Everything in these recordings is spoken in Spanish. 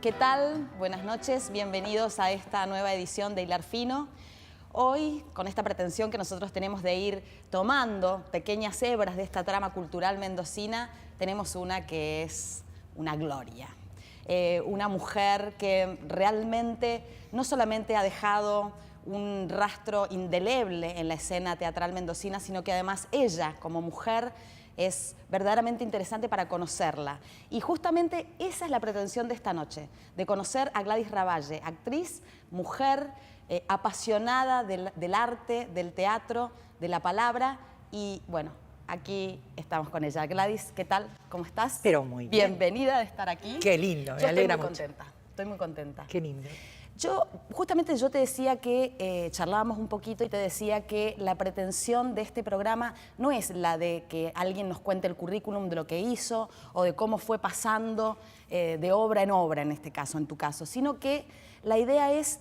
¿Qué tal? Buenas noches, bienvenidos a esta nueva edición de Hilar Fino. Hoy, con esta pretensión que nosotros tenemos de ir tomando pequeñas hebras de esta trama cultural mendocina, tenemos una que es una gloria. Una mujer que realmente no solamente ha dejado un rastro indeleble en la escena teatral mendocina, sino que además ella, como mujer, es verdaderamente interesante para conocerla. Y justamente esa es la pretensión de esta noche, de conocer a Gladys Ravalle, actriz, mujer, apasionada del arte, del teatro, de la palabra. Y bueno, aquí estamos con ella. Gladys, ¿qué tal? ¿Cómo estás? Pero muy bien. Bienvenida de estar aquí. Qué lindo, me alegra mucho. Estoy muy contenta. Qué lindo. Justamente yo te decía que charlábamos un poquito y te decía que la pretensión de este programa no es la de que alguien nos cuente el currículum de lo que hizo o de cómo fue pasando de obra en este caso, en tu caso, sino que la idea es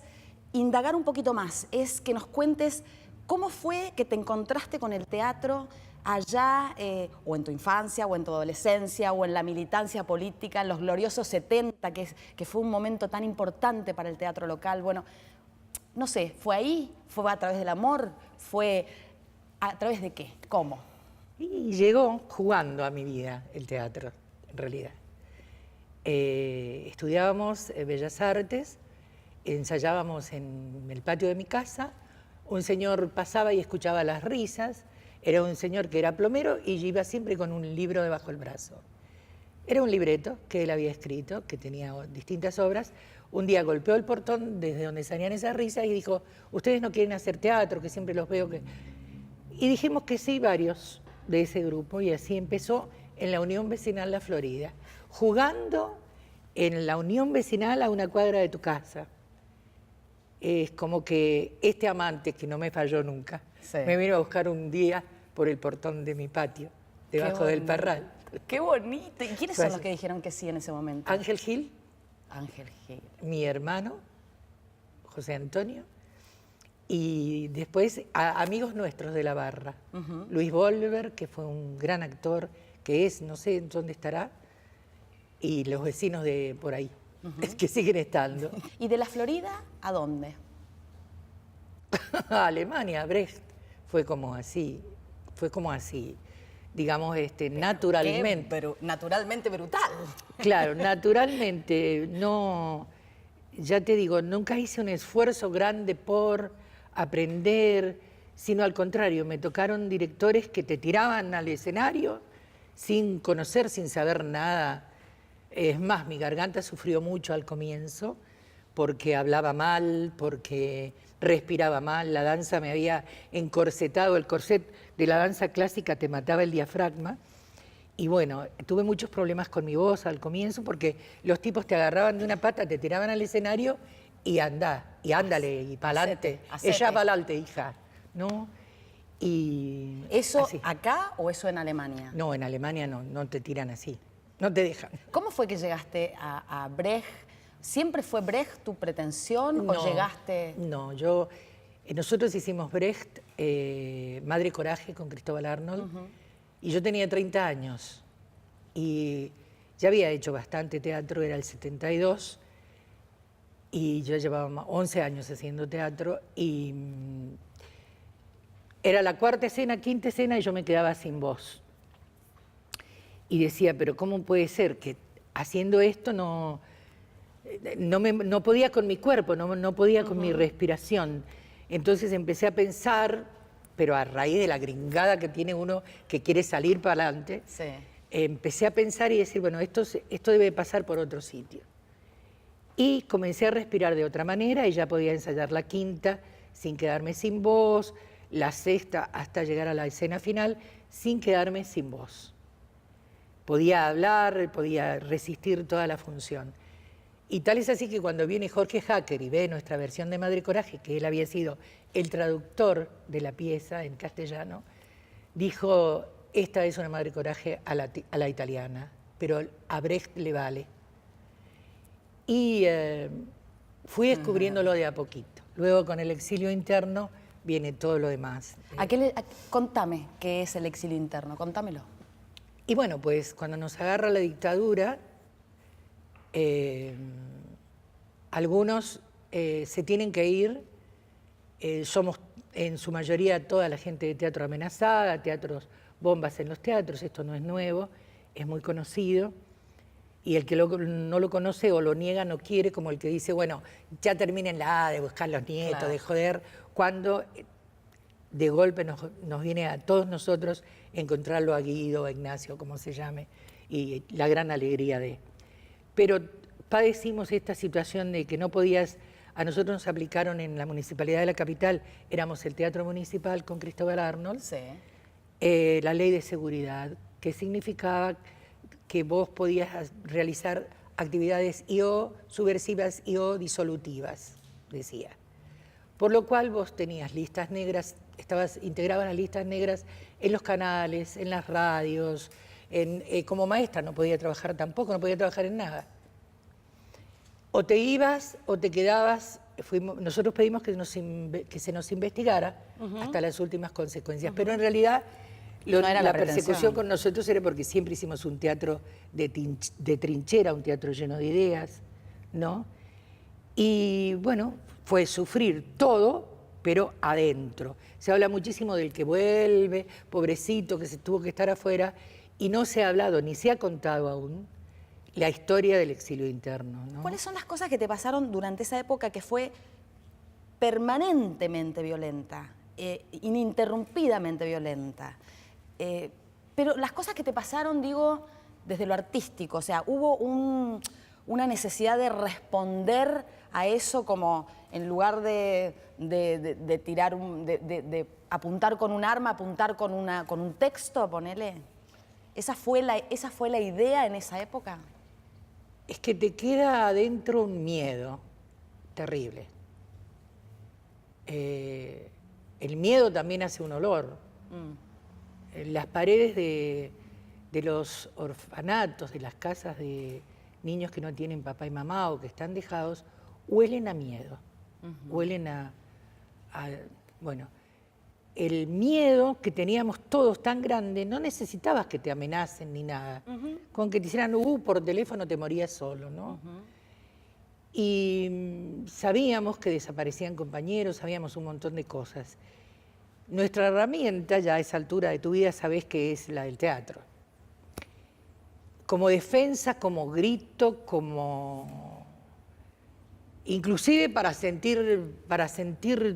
indagar un poquito más, es que nos cuentes cómo fue que te encontraste con el teatro allá, o en tu infancia, o en tu adolescencia, o en la militancia política, en los gloriosos 70, que fue un momento tan importante para el teatro local. Bueno, no sé, ¿fue ahí? ¿Fue a través del amor? ¿Fue a través de qué? ¿Cómo? Y llegó jugando a mi vida el teatro, en realidad. Estudiábamos Bellas Artes, ensayábamos en el patio de mi casa, un señor pasaba y escuchaba las risas. Era un señor que era plomero y iba siempre con un libro debajo del brazo. Era un libreto que él había escrito, que tenía distintas obras. Un día golpeó el portón desde donde salían esas risas y dijo: ¿ustedes no quieren hacer teatro? Que siempre los veo que... Y dijimos que sí, varios de ese grupo, y así empezó en la Unión Vecinal La Florida, jugando en la Unión Vecinal a una cuadra de tu casa. Es como que este amante, que no me falló nunca, sí, me vino a buscar un día por el portón de mi patio, debajo del parral. ¡Qué bonito! ¿Y quiénes son los que dijeron que sí en ese momento? Ángel Gil. Ángel Gil. Mi hermano, José Antonio. Y después amigos nuestros de la barra. Luis Bolver, que fue un gran actor, que es, no sé dónde estará, y los vecinos de por ahí. Que siguen estando. ¿Y de la Florida a dónde? A Alemania, Brecht. Fue como así, digamos, naturalmente. Pero naturalmente brutal. Claro, naturalmente, no, ya te digo, nunca hice un esfuerzo grande por aprender, sino al contrario, me tocaron directores que te tiraban al escenario sin conocer, sin saber nada. Es más, mi garganta sufrió mucho al comienzo porque hablaba mal, porque respiraba mal, la danza me había encorsetado, el corset de la danza clásica te mataba el diafragma. Y bueno, tuve muchos problemas con mi voz al comienzo porque los tipos te agarraban de una pata, te tiraban al escenario y ándale, y pa'lante. Ella pa'lante, hija, ¿no? Y ¿eso así. Acá o eso en Alemania? No, en Alemania no te tiran así. No te dejan. ¿Cómo fue que llegaste a Brecht? ¿Siempre fue Brecht tu pretensión o llegaste...? No, nosotros hicimos Brecht, Madre Coraje con Cristóbal Arnold, y yo tenía 30 años. Y ya había hecho bastante teatro, era el 72, y yo llevaba 11 años haciendo teatro, y era la cuarta escena, quinta escena, y yo me quedaba sin voz. Y decía, pero ¿cómo puede ser que haciendo esto no podía con mi cuerpo, no podía con mi respiración? Entonces empecé a pensar, pero a raíz de la gringada que tiene uno que quiere salir para adelante, sí, empecé a pensar y decir, bueno, esto debe pasar por otro sitio. Y comencé a respirar de otra manera y ya podía ensayar la quinta sin quedarme sin voz, la sexta hasta llegar a la escena final sin quedarme sin voz. Podía hablar, podía resistir toda la función. Y tal es así que cuando viene Jorge Hacker y ve nuestra versión de Madre Coraje, que él había sido el traductor de la pieza en castellano, dijo, esta es una Madre Coraje a la italiana, pero a Brecht le vale. Y fui descubriéndolo de a poquito. Luego con el exilio interno viene todo lo demás. Contame qué es el exilio interno, contámelo. Y bueno, pues cuando nos agarra la dictadura, Algunos se tienen que ir, somos en su mayoría toda la gente de teatro amenazada, teatros, bombas en los teatros, esto no es nuevo, es muy conocido. Y el que no lo conoce o lo niega no quiere, como el que dice, bueno, ya terminen de buscar los nietos, claro, de joder, cuando de golpe nos viene a todos nosotros encontrarlo a Guido, a Ignacio, como se llame, y la gran alegría de... Pero padecimos esta situación de que no podías... A nosotros nos aplicaron en la Municipalidad de la Capital, éramos el Teatro Municipal con Cristóbal Arnold, sí, la ley de seguridad, que significaba que vos podías realizar actividades subversivas y disolutivas, decía. Por lo cual vos tenías listas negras, integrabas las listas negras en los canales, en las radios, como maestra no podía trabajar tampoco, no podía trabajar en nada. O te ibas o te quedabas, nosotros pedimos que se nos investigara hasta las últimas consecuencias, pero en realidad no era la persecución con nosotros era porque siempre hicimos un teatro de trinchera, un teatro lleno de ideas, ¿no? Y bueno, fue sufrir todo, pero adentro. Se habla muchísimo del que vuelve, pobrecito, que se tuvo que estar afuera, y no se ha hablado, ni se ha contado aún, la historia del exilio interno, ¿no? ¿Cuáles son las cosas que te pasaron durante esa época que fue permanentemente violenta, ininterrumpidamente violenta? Pero las cosas que te pasaron, digo, desde lo artístico, o sea, hubo una necesidad de responder a eso como en lugar de tirar, de apuntar con un arma, apuntar con un texto, ponele. ¿Esa fue la idea en esa época? Es que te queda adentro un miedo terrible. El miedo también hace un olor. Las paredes de los orfanatos, de las casas de niños que no tienen papá y mamá o que están dejados, huelen a miedo, huelen bueno, el miedo que teníamos todos tan grande, no necesitabas que te amenacen ni nada, con que te hicieran por teléfono te morías solo, ¿no? Y sabíamos que desaparecían compañeros, sabíamos un montón de cosas. Nuestra herramienta, ya a esa altura de tu vida, sabés que es la del teatro. Como defensa, como grito, como... Inclusive para sentir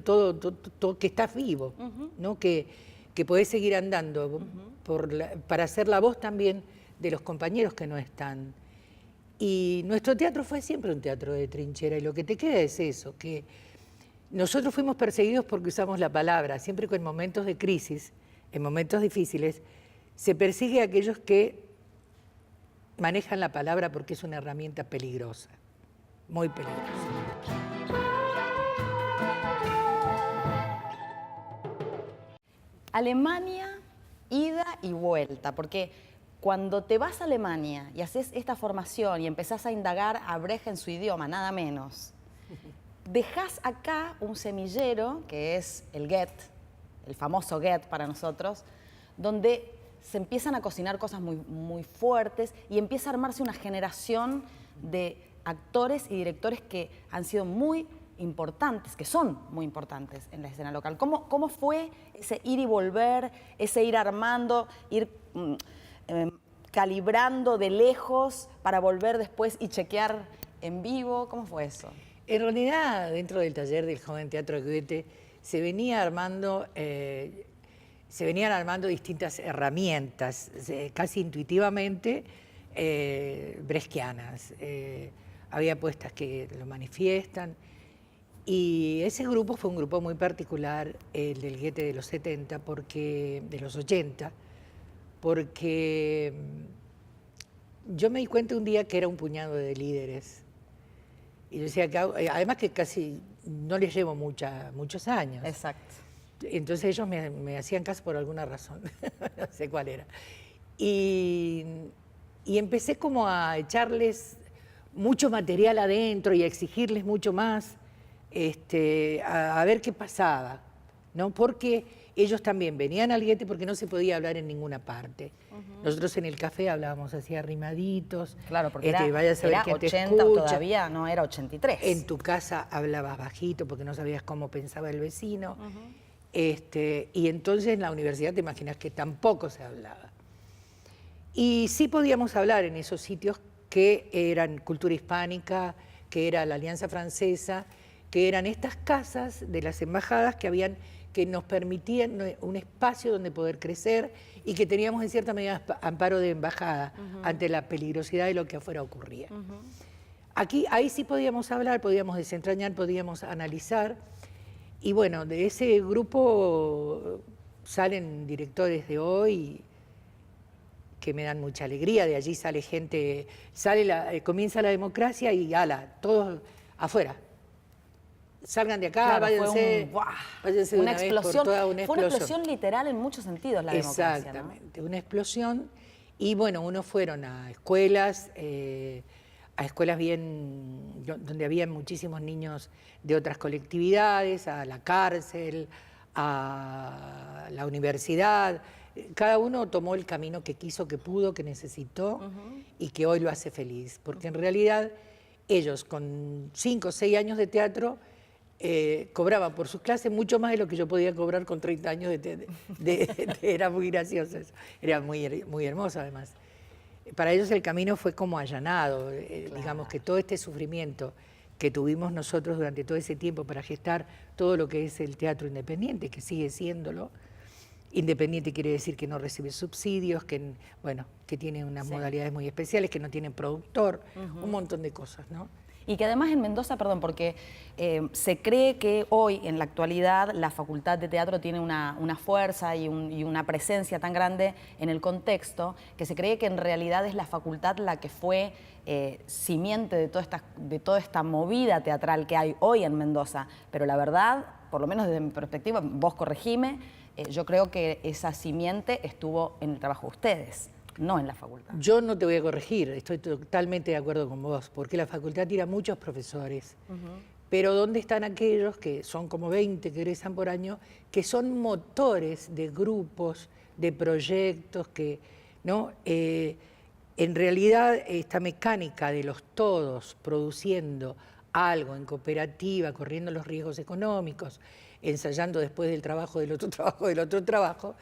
todo que estás vivo, ¿no? Que podés seguir andando, para ser la voz también de los compañeros que no están. Y nuestro teatro fue siempre un teatro de trinchera, y lo que te queda es eso, que nosotros fuimos perseguidos porque usamos la palabra, siempre que en momentos de crisis, en momentos difíciles, se persigue a aquellos que manejan la palabra porque es una herramienta peligrosa, muy peligrosa. Alemania, ida y vuelta, porque cuando te vas a Alemania y haces esta formación y empezás a indagar a Brecht en su idioma, nada menos, dejás acá un semillero, que es el Goethe, el famoso Goethe para nosotros, donde se empiezan a cocinar cosas muy, muy fuertes y empieza a armarse una generación de actores y directores que han sido muy importantes, que son muy importantes en la escena local. ¿Cómo fue ese ir y volver, ese ir armando, ir calibrando de lejos para volver después y chequear en vivo? ¿Cómo fue eso? En realidad, dentro del taller del Joven Teatro de Goethe, se venían armando distintas herramientas, casi intuitivamente brechtianas. Había puestas que lo manifiestan. Y ese grupo fue un grupo muy particular, el del Goethe de los 70, de los 80, porque yo me di cuenta un día que era un puñado de líderes. Y yo decía, además que casi no les llevo muchos años. Exacto. Entonces ellos me hacían caso por alguna razón, no sé cuál era. Y empecé como a echarles mucho material adentro y a exigirles mucho más, a ver qué pasaba. ¿no? Porque ellos también venían al Goethe porque no se podía hablar en ninguna parte. Nosotros en el café hablábamos así arrimaditos. Claro, porque vaya a saber era quién te 80, escucha. todavía no era 83. En tu casa hablabas bajito porque no sabías cómo pensaba el vecino. Y entonces en la universidad te imaginas que tampoco se hablaba. Y sí podíamos hablar en esos sitios que eran cultura hispánica, que era la Alianza Francesa, que eran estas casas de las embajadas que nos permitían un espacio donde poder crecer y que teníamos en cierta medida amparo de embajada ante la peligrosidad de lo que afuera ocurría. Ahí sí podíamos hablar, podíamos desentrañar, podíamos analizar. Y bueno, de ese grupo salen directores de hoy que me dan mucha alegría. De allí sale gente, comienza la democracia y todos afuera. Salgan de acá, claro, váyanse de una explosión. Fue una explosión literal en muchos sentidos la democracia. Exactamente, ¿no? Una explosión. Y bueno, unos fueron a escuelas donde había muchísimos niños de otras colectividades, a la cárcel, a la universidad. Cada uno tomó el camino que quiso, que pudo, que necesitó y que hoy lo hace feliz. Porque en realidad ellos con 5 o 6 años de teatro cobraban por sus clases mucho más de lo que yo podía cobrar con 30 años era muy gracioso eso. Era muy hermoso además. Para ellos el camino fue como allanado, claro. Digamos que todo este sufrimiento que tuvimos nosotros durante todo ese tiempo para gestar todo lo que es el teatro independiente, que sigue siéndolo. Independiente quiere decir que no recibe subsidios, que tiene unas modalidades muy especiales, que no tiene productor, un montón de cosas, ¿no? Y que además en Mendoza, perdón, porque se cree que hoy, en la actualidad, la Facultad de Teatro tiene una fuerza y una presencia tan grande en el contexto, que se cree que en realidad es la facultad la que fue simiente de toda esta movida teatral que hay hoy en Mendoza. Pero la verdad, por lo menos desde mi perspectiva, vos corregime, yo creo que esa simiente estuvo en el trabajo de ustedes, no en la facultad. Yo no te voy a corregir, estoy totalmente de acuerdo con vos, porque la facultad tira muchos profesores, pero ¿dónde están aquellos que son como 20 que egresan por año, que son motores de grupos, de proyectos, ¿no? En realidad esta mecánica de los todos produciendo algo en cooperativa, corriendo los riesgos económicos, ensayando después del trabajo, del otro trabajo,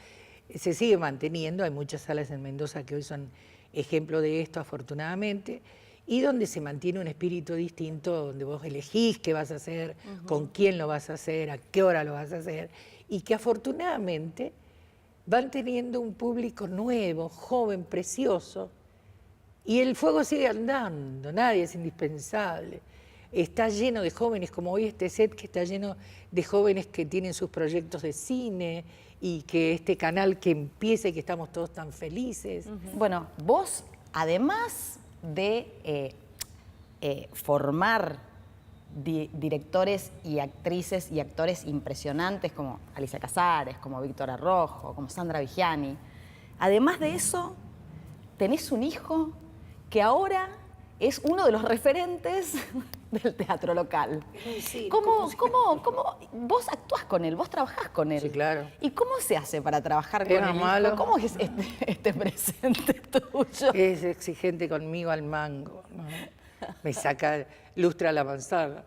se sigue manteniendo. Hay muchas salas en Mendoza que hoy son ejemplo de esto, afortunadamente, y donde se mantiene un espíritu distinto, donde vos elegís qué vas a hacer, con quién lo vas a hacer, a qué hora lo vas a hacer, y que afortunadamente van teniendo un público nuevo, joven, precioso, y el fuego sigue andando, nadie es indispensable. Está lleno de jóvenes, como hoy este set que está lleno de jóvenes que tienen sus proyectos de cine y que este canal que empieza y que estamos todos tan felices. Bueno, vos, además de formar directores y actrices y actores impresionantes como Alicia Casares, como Víctor Arrojo, como Sandra Vigiani, además de eso, tenés un hijo que ahora es uno de los referentes del teatro local. Sí, ¿Cómo vos actuás con él, vos trabajás con él? Sí, claro. ¿Y cómo se hace para trabajar con él? Malo. ¿Cómo es este presente tuyo? Es exigente conmigo al mango, ¿no? Me saca, lustra la manzana.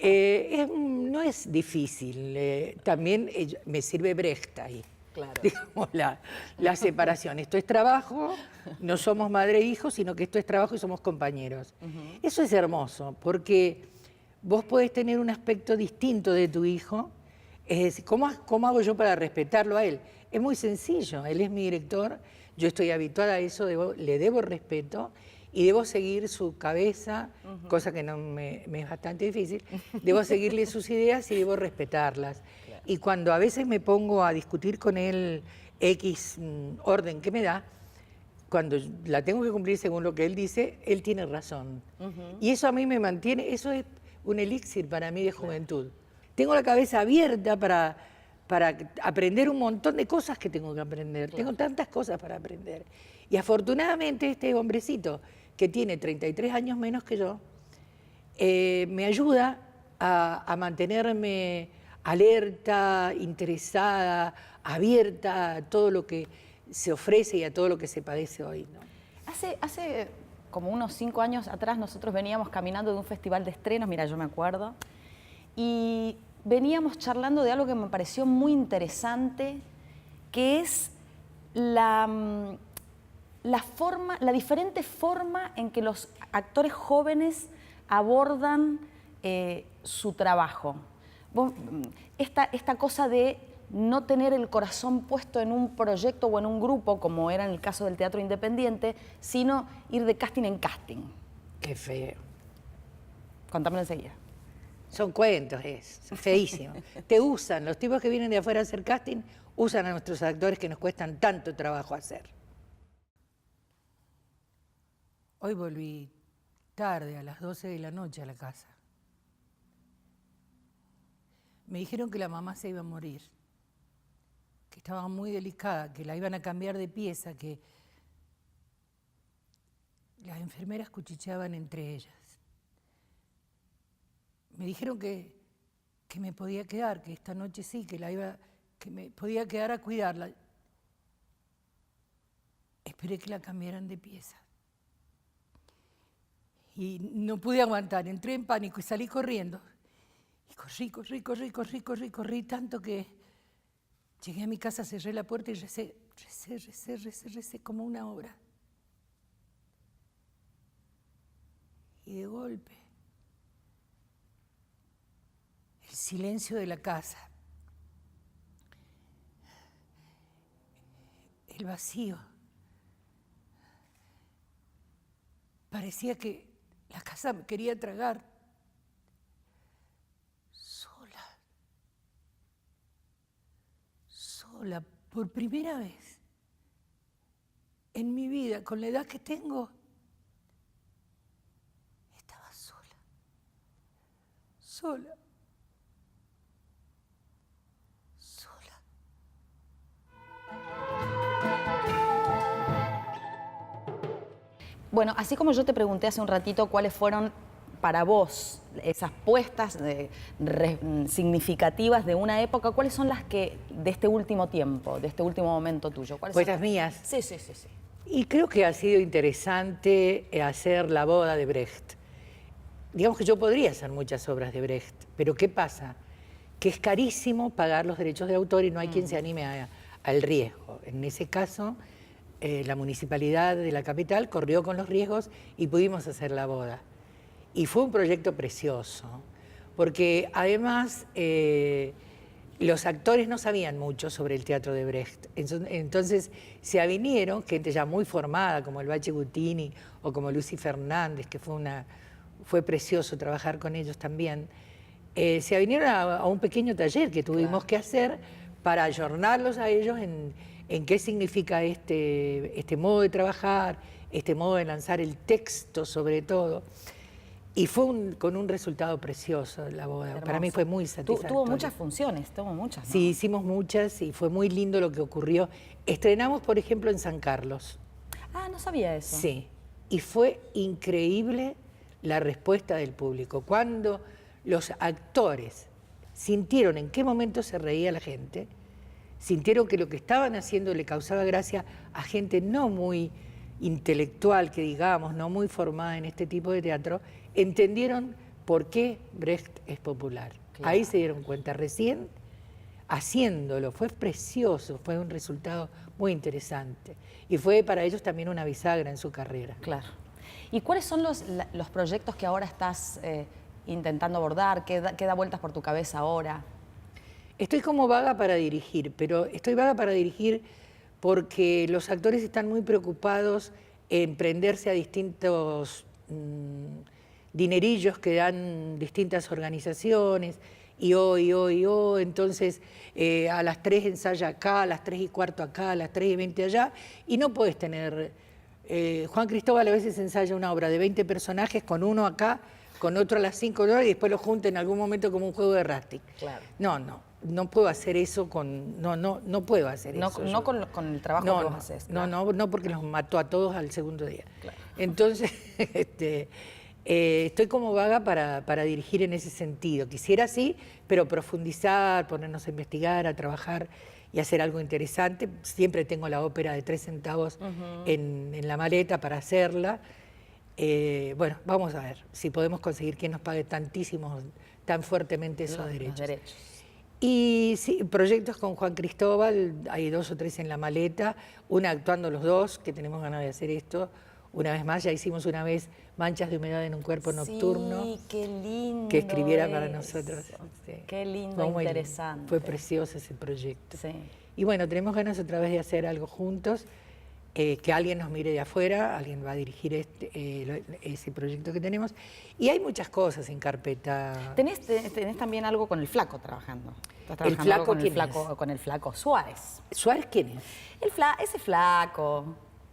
No es difícil, también me sirve Brecht ahí. Claro. Digamos, la separación. Esto es trabajo, no somos madre e hijo, sino que esto es trabajo y somos compañeros. Eso es hermoso, porque vos podés tener un aspecto distinto de tu hijo. Es decir, ¿cómo hago yo para respetarlo a él? Es muy sencillo, él es mi director, yo estoy habituada a eso, le debo respeto y debo seguir su cabeza, cosa que no me es bastante difícil, debo seguirle sus ideas y debo respetarlas. Y cuando a veces me pongo a discutir con él X orden que me da, cuando la tengo que cumplir según lo que él dice, él tiene razón. Y eso a mí me mantiene, eso es un elixir para mí de juventud. Tengo la cabeza abierta para aprender un montón de cosas que tengo que aprender. Tengo tantas cosas para aprender. Y afortunadamente este hombrecito, que tiene 33 años menos que yo, me ayuda a mantenerme alerta, interesada, abierta a todo lo que se ofrece y a todo lo que se padece hoy, ¿no? Hace como unos 5 años atrás nosotros veníamos caminando de un festival de estrenos, mira, yo me acuerdo, y veníamos charlando de algo que me pareció muy interesante, que es la diferente forma en que los actores jóvenes abordan su trabajo. Esta cosa de no tener el corazón puesto en un proyecto o en un grupo, como era en el caso del teatro independiente, sino ir de casting en casting. Qué feo. Contámelo enseguida. Son cuentos, es feísimo. Te usan, los tipos que vienen de afuera a hacer casting, usan a nuestros actores que nos cuestan tanto trabajo hacer. Hoy volví tarde, a las 12 de la noche a la casa. Me dijeron que la mamá se iba a morir, que estaba muy delicada, que la iban a cambiar de pieza, que las enfermeras cuchicheaban entre ellas. Me dijeron que me podía quedar, que esta noche sí, que me podía quedar a cuidarla. Esperé que la cambiaran de pieza. Y no pude aguantar, entré en pánico y salí corriendo. Y corrí tanto que llegué a mi casa, cerré la puerta y recé como una hora. Y de golpe, el silencio de la casa, el vacío. Parecía que la casa me quería tragar. Sola, por primera vez en mi vida, con la edad que tengo, estaba sola. Sola. Bueno, así como yo te pregunté hace un ratito cuáles fueron para vos esas puestas significativas de una época, ¿cuáles son las que de este último tiempo, de este último momento tuyo? Pues las mías. Sí. Y creo que ha sido interesante hacer La boda de Brecht. Digamos que yo podría hacer muchas obras de Brecht, pero ¿qué pasa? Que es carísimo pagar los derechos de autor y no hay quien se anime al riesgo. En ese caso, la municipalidad de la capital corrió con los riesgos y pudimos hacer La boda. Y fue un proyecto precioso, porque además los actores no sabían mucho sobre el teatro de Brecht. Entonces se avinieron gente ya muy formada, como el Bache Gutini o como Lucy Fernández, que fue precioso trabajar con ellos también. Se avinieron a un pequeño taller que tuvimos que hacer para ayornarlos a ellos en qué significa este modo de trabajar, este modo de lanzar el texto sobre todo. Y fue con un resultado precioso La boda. Hermoso. Para mí fue muy satisfactorio. Tuvo muchas funciones, ¿no? Sí, hicimos muchas y fue muy lindo lo que ocurrió. Estrenamos, por ejemplo, en San Carlos. Ah, no sabía eso. Sí, y fue increíble la respuesta del público. Cuando los actores sintieron en qué momento se reía la gente, sintieron que lo que estaban haciendo le causaba gracia a gente no muy intelectual, que digamos, no muy formada en este tipo de teatro, entendieron por qué Brecht es popular. Claro. Ahí se dieron cuenta, recién haciéndolo, fue precioso, fue un resultado muy interesante. Y fue para ellos también una bisagra en su carrera. Claro. ¿Y cuáles son los proyectos que ahora estás intentando abordar? ¿Qué da vueltas por tu cabeza ahora? Estoy como vaga para dirigir, pero estoy vaga para dirigir porque los actores están muy preocupados en prenderse a distintos dinerillos que dan distintas organizaciones, entonces a las 3 ensaya acá, a las 3:15 acá, a las 3:20 allá, y no puedes tener... Juan Cristóbal a veces ensaya una obra de 20 personajes con uno acá, con otro a las 5 horas y después lo junta en algún momento como un juego de Rastic. Claro. No puedo hacer eso no puedo hacer eso. No con el trabajo que vos haces. Claro. No, porque los mató a todos al segundo día. Claro. Entonces, Estoy como vaga para dirigir en ese sentido. Quisiera sí, pero profundizar, ponernos a investigar, a trabajar y hacer algo interesante. Siempre tengo la ópera de 3 centavos en la maleta para hacerla. Bueno, vamos a ver si podemos conseguir quien nos pague tan fuertemente esos derechos. Y sí, proyectos con Juan Cristóbal, hay 2 o 3 en la maleta, una actuando los dos, que tenemos ganas de hacer esto. Una vez más, ya hicimos una vez Manchas de humedad en un cuerpo nocturno. Sí, qué lindo. Que escribiera para nosotros. Sí. Qué lindo, interesante. Fue precioso ese proyecto. Sí. Y bueno, tenemos ganas otra vez de hacer algo juntos, que alguien nos mire de afuera, alguien va a dirigir ese proyecto que tenemos. Y hay muchas cosas en carpeta. Tenés también algo con el Flaco trabajando. ¿Estás trabajando ¿El Flaco con quién es? Con el Flaco Suárez. ¿Suárez quién es?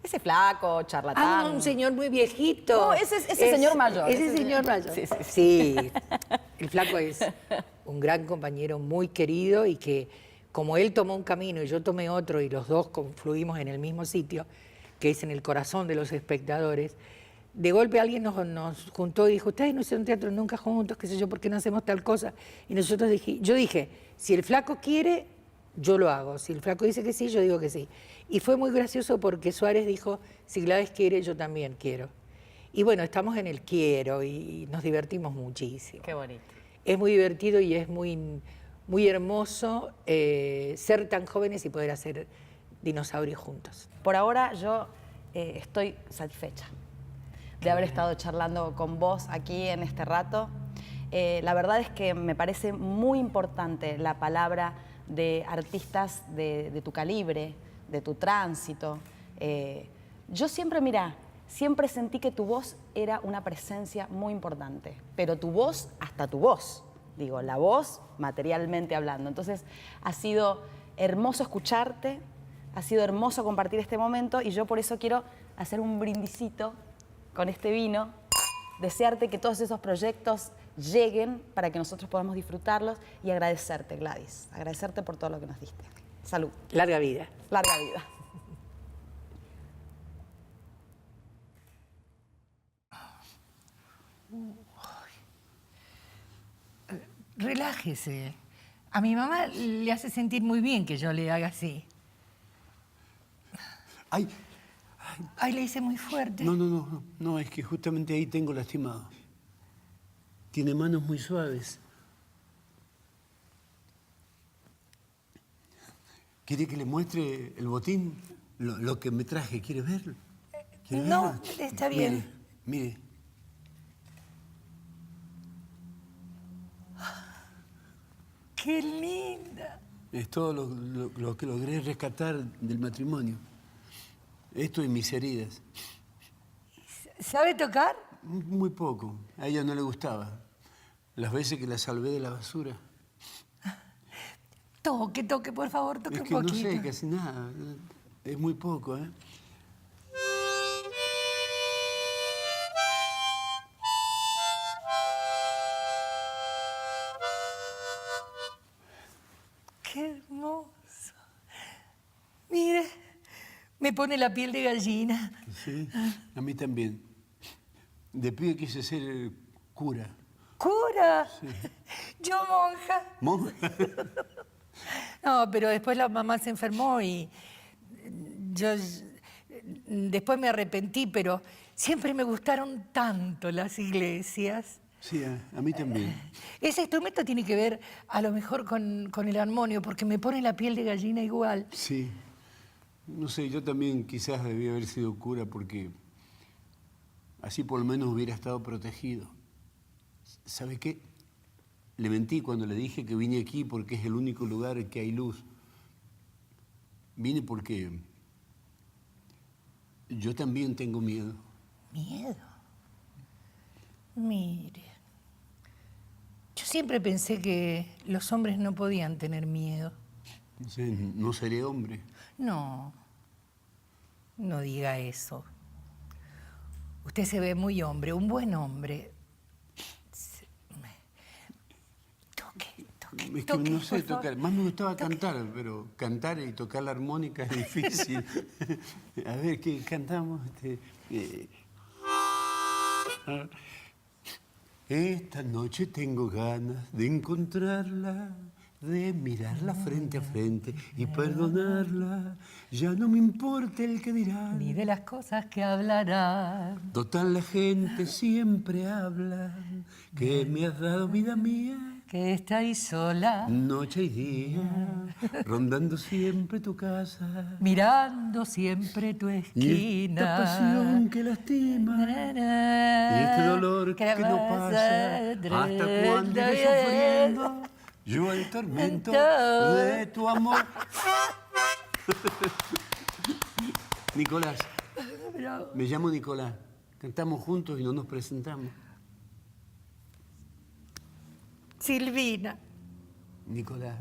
Ese flaco, charlatán. Ah, un señor muy viejito. No, ese señor mayor. Ese señor mayor. Sí. El Flaco es un gran compañero, muy querido, y que como él tomó un camino y yo tomé otro y los dos confluimos en el mismo sitio, que es en el corazón de los espectadores, de golpe alguien nos juntó y dijo, ustedes no hicieron teatro nunca juntos, qué sé yo, ¿por qué no hacemos tal cosa? Y yo dije, si el Flaco quiere, yo lo hago. Si el Flaco dice que sí, yo digo que sí. Y fue muy gracioso porque Suárez dijo, si Gladys quiere, yo también quiero. Y bueno, estamos en el quiero y nos divertimos muchísimo. Qué bonito. Es muy divertido y es muy hermoso ser tan jóvenes y poder hacer Dinosaurios juntos. Por ahora yo estoy satisfecha de haber estado charlando con vos aquí en este rato. La verdad es que me parece muy importante la palabra de artistas de tu calibre, de tu tránsito. Yo siempre sentí que tu voz era una presencia muy importante, pero tu voz, hasta tu voz, digo, la voz materialmente hablando. Entonces ha sido hermoso escucharte, ha sido hermoso compartir este momento y yo por eso quiero hacer un brindisito con este vino, desearte que todos esos proyectos lleguen para que nosotros podamos disfrutarlos y agradecerte, Gladys, agradecerte por todo lo que nos diste. Salud. Larga vida. Larga vida. Relájese. A mi mamá le hace sentir muy bien que yo le haga así. Ay, Ay, le hice muy fuerte. no, es que justamente ahí tengo lastimado. Tiene manos muy suaves. ¿Quiere que le muestre el botín? Lo que me traje, ¿quiere verlo? No, está bien. Mire. ¡Qué linda! Es todo lo que logré rescatar del matrimonio. Esto y mis heridas. ¿Sabe tocar? Muy poco. A ella no le gustaba. Las veces que la salvé de la basura. Toque, por favor, toque un poquito. No sé, casi nada. Es muy poco, ¿eh? ¡Qué hermoso! Mire, me pone la piel de gallina. Sí, a mí también. De pibe quise ser cura. ¿Cura? Sí. Yo monja. ¿Monja? No, pero después la mamá se enfermó y yo después me arrepentí, pero siempre me gustaron tanto las iglesias. Sí, a mí también. Ese instrumento tiene que ver a lo mejor con el armonio, porque me pone la piel de gallina igual. Sí. No sé, yo también quizás debía haber sido cura porque así por lo menos hubiera estado protegido. ¿Sabe qué? Le mentí cuando le dije que vine aquí porque es el único lugar en que hay luz. Vine porque yo también tengo miedo. ¿Miedo? Mire, yo siempre pensé que los hombres no podían tener miedo. No sé, no seré hombre. No, no diga eso. Usted se ve muy hombre, un buen hombre. Es que no sé tocar. Más me gustaba cantar, pero cantar y tocar la armónica es difícil. A ver, ¿qué cantamos? Esta noche tengo ganas de encontrarla, de mirarla frente a frente y perdonarla. Ya no me importa el que dirán, Ni de las cosas que hablarán. total la gente siempre habla, que me has dado vida mía, Que está ahí sola, noche y día, rondando siempre tu casa. mirando siempre tu Y esquina. esta pasión que lastima, y este dolor que no pasa, ¿hasta cuándo iré sufriendo yo el tormento de tu amor? Nicolás, me llamo Nicolás, cantamos juntos y no nos presentamos. Silvina. Nicolás.